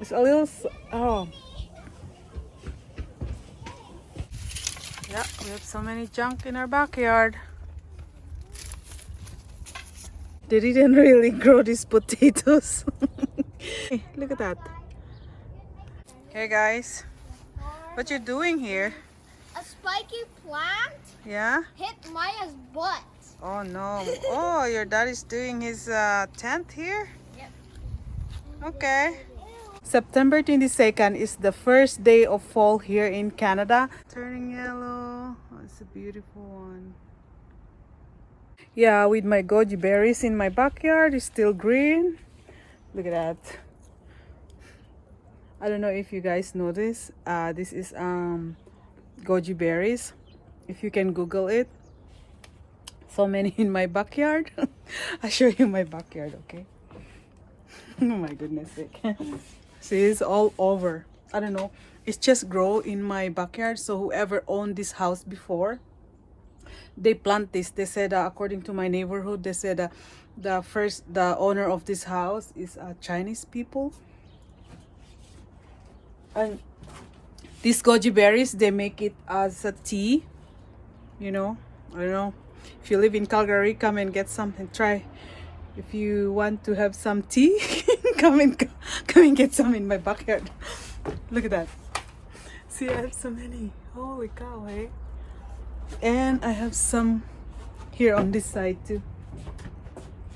It's a little, oh, yeah, we have so many junk in our backyard. They didn't really grow these potatoes. Hey, look at that. Hey guys, what you doing here? A spiky plant Yeah? hit Maya's butt. Oh no. Oh, your dad is doing his tent here? Yep. Okay. September 22nd is the first day of fall here in Canada. Turning yellow. Oh, it's a beautiful one. Yeah, with my goji berries in my backyard, it's still green. Look at that. I don't know if you guys know this. This is goji berries. If you can Google it. So many in my backyard. I'll show you my backyard, okay? Oh my goodness sake. See, it's all over. I don't know. It's just grow in my backyard. So whoever owned this house before, they plant this. They said, according to my neighborhood, they said the owner of this house is Chinese people. And these goji berries, they make it as a tea. You know, I don't know. If you live in Calgary, come and get some and try. If you want to have some tea, come and get some in my backyard. Look at that. See, I have so many. Holy cow, hey? And I have some here on this side too.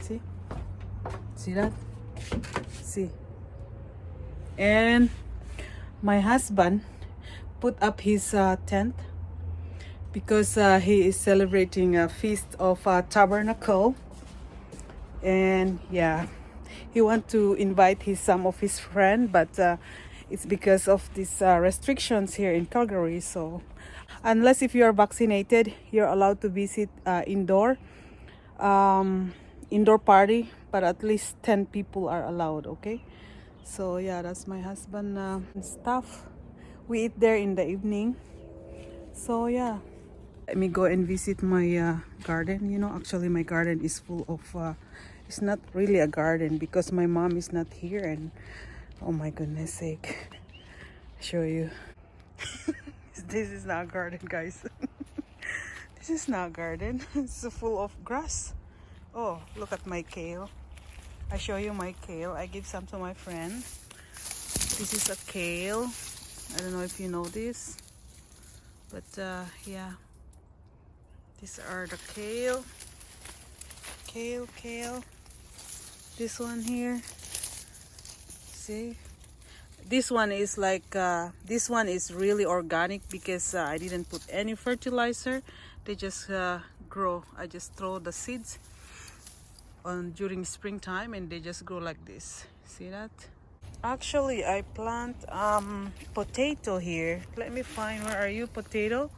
See? See that? See? And my husband put up his tent because he is celebrating a feast of tabernacle. And yeah, he want to invite some of his friend, but it's because of these restrictions here in Calgary. So unless if you are vaccinated, you're allowed to visit indoor party, but at least 10 people are allowed. Okay, so yeah, that's my husband stuff. We eat there in the evening. So yeah, let me go and visit my garden. You know, actually my garden is full of it's not really a garden because my mom is not here, and oh my goodness sake, show you. This is not a garden, guys. This is not a garden. It's full of grass. Oh, look at my kale. I show you my kale. I give some to my friend. This is a kale. I don't know if you know this, but yeah, these are the kale. Kale. This one here, see, this one is like this one is really organic because I didn't put any fertilizer. They just grow. I just throw the seeds on during springtime and they just grow like this. See that? Actually, I plant potato here. Let me find, where are you, potato?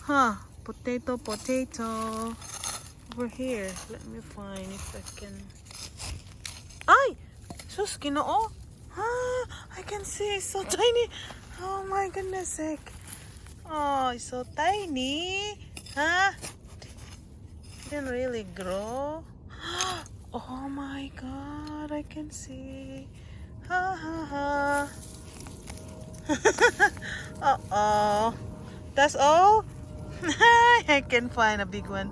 Huh, potato over here. Let me find if I can. Ay! Sus, Ginoo! Ah, I can see, it's so tiny. Oh my goodness sake. Oh, it's so tiny. Huh? Didn't really grow. Oh my god, I can see. Ha ha ha. Uh-oh. That's all? I can find a big one.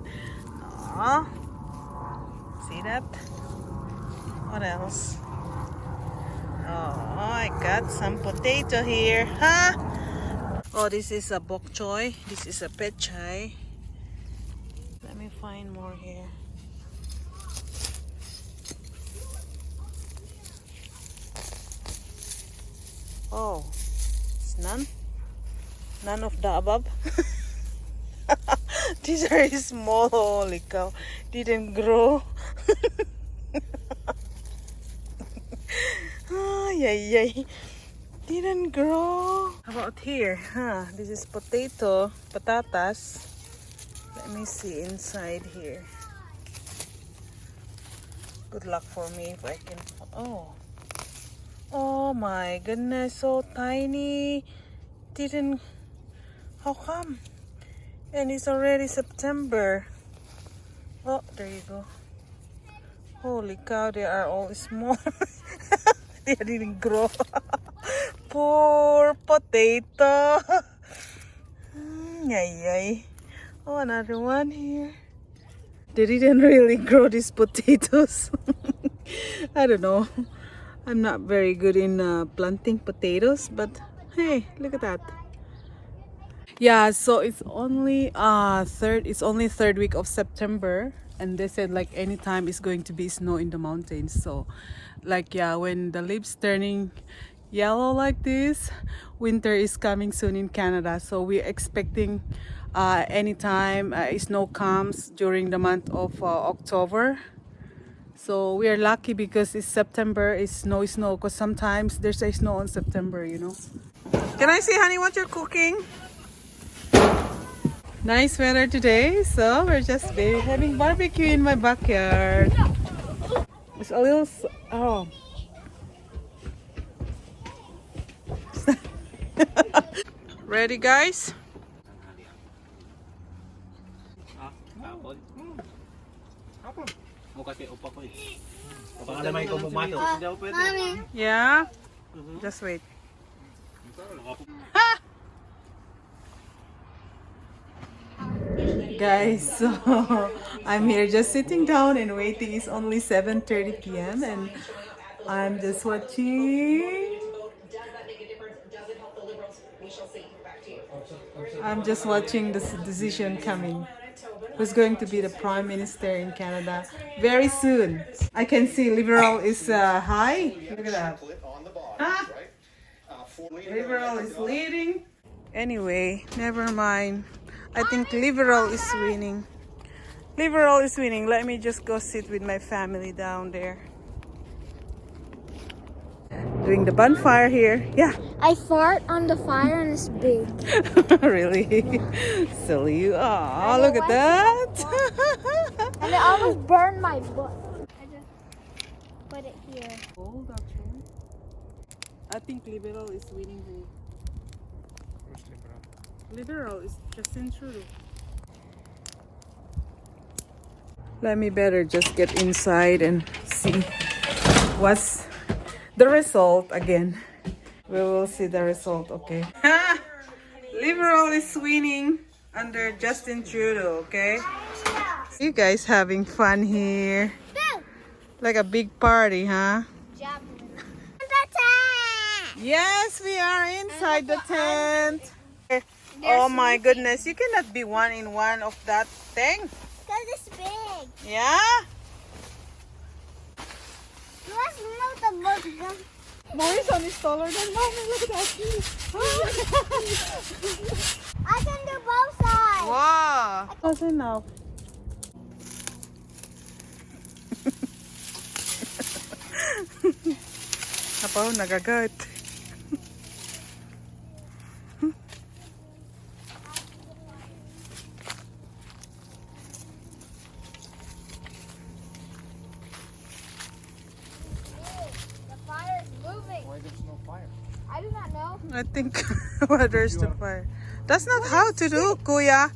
Aww. See that? What else? Oh, I got some potato here, huh? Oh, this is a bok choy. This is a pet chai. Let me find more here. Oh, it's none of the above. These are small. Holy cow, didn't grow. Yay. Didn't grow. How about here? Huh? This is patatas. Let me see inside here. Good luck for me if I can. Oh my goodness, so tiny. Didn't. How come? And it's already September. Oh, there you go. Holy cow, they are all small. They didn't grow. Poor potato. Yay, yay. Oh, another one here. They didn't really grow these potatoes. I don't know. I'm not very good in planting potatoes, but hey, look at that. Yeah, so it's only third week of September, and they said like anytime it's going to be snow in the mountains. So like yeah, when the leaves turning yellow like this, winter is coming soon in Canada. So we're expecting anytime snow comes during the month of October. So we are lucky because it's September, it's snow, because sometimes there's a snow on September, you know. Can I see, honey, what you're cooking? Nice weather today, so we're just having barbecue in my backyard. It's a little, oh. Ready, guys? Mommy. Yeah? Just wait. Guys, so I'm here just sitting down and waiting. It's only 7:30 p.m. and I'm just watching. I'm just watching this decision coming. Who's going to be the Prime Minister in Canada very soon? I can see Liberal is high. Look at that. Ah, Liberal is leading. Anyway, never mind. I think Liberal is winning. Liberal is winning. Let me just go sit with my family down there. Doing the bonfire here. Yeah. I fart on the fire and it's big. Really? Silly you. Oh, look at that. And it almost burned my butt. I just put it here. Cold, actually. I think Liberal is winning here. Liberal is Justin Trudeau. Let me better just get inside and see what's the result again. We will see the result, okay? Liberal is winning under Justin Trudeau, okay? You guys having fun here. Like a big party, huh? Yes, we are inside the tent. Oh my goodness, you cannot be one in one of that thing. Because it's big. Yeah? Let's move the book. Morrison is taller than mommy. Look at that. I can do both sides. Wow. That's enough. Apaw, nagagat. The fire is moving. Why there's no fire? I do not know. I think well, there's the fire. That's not how to do, Kuya.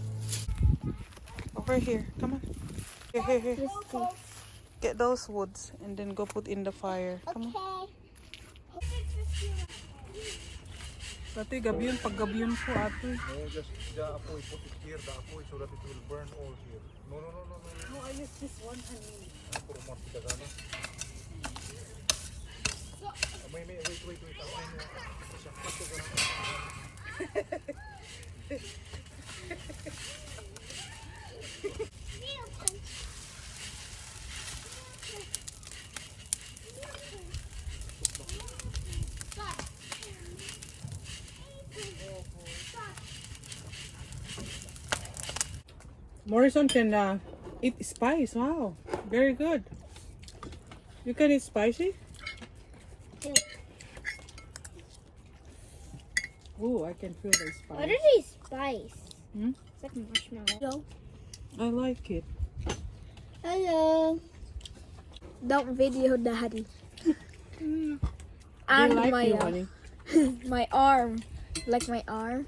Over here. Come on. Here. Get those woods and then go put in the fire. Come on. Dati gabi yun, pag gabi yun po ato. No, just the apoy, put it here, the apoy, so that it will burn all here. No. No, I use this one, honey. Puro marti ka gana. Wait. Apoy mo. Isa, pato ka na. Morrison can eat spice. Wow, very good. You can eat spicy? Oh, I can feel the spice. What are these spice? Hmm? It's like marshmallow. I like it. Hello. Don't video daddy. You And like my you, honey. my arm. Like my arm.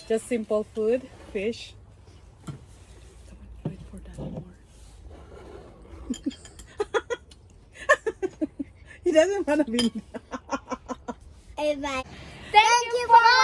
Just simple food, fish. Come on, wait for that more. doesn't want to be. Bye. Thank you for